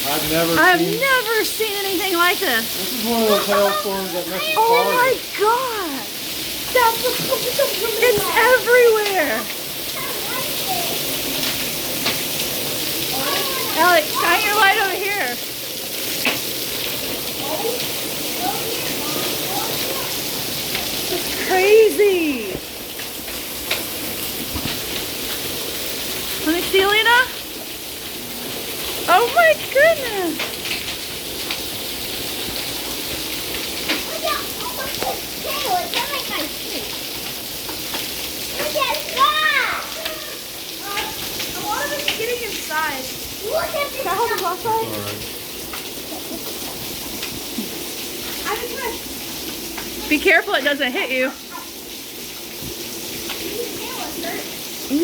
I've never seen anything like this. This is one of those hailstorms that messes Oh cars. my god! It's everywhere! Alex, shine your light over here. It's crazy. Let me see, Lena. Oh my goodness. Look at all of this tail. It's on like my feet. Look at that. A lot of it's getting inside. Look at this. Can I hold the flashlight? I'm impressed. Be careful it doesn't hit you.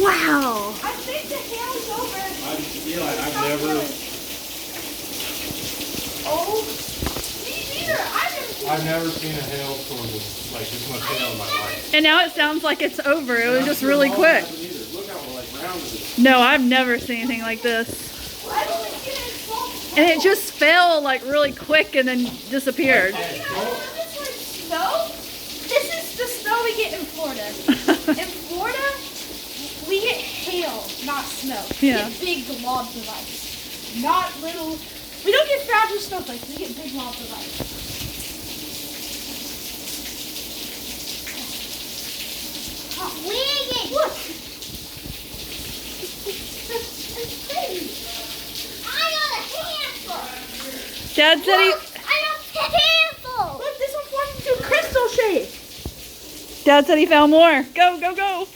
Wow. I think the hail is over. I feel like I've never. Oh, me neither. I've never seen a hailstorm with like this much hail in my life. And now it sounds like it's over. It was just really quick. Look how like round it is. No, I've never seen anything like this. I've only seen it in small. And it just fell like really quick and then disappeared. You know, this like snow. This is the snow we get in Florida. In Florida, we get hail, not snow. We Yeah. get big globs of ice, not little. We don't get fragile snowflakes. We get big globs of ice. Wig it. Look. It's pretty. I got a handful. Dad said he, I got a handful. Look, this one formed into a crystal shape. Dad said he found more. Go, go, go.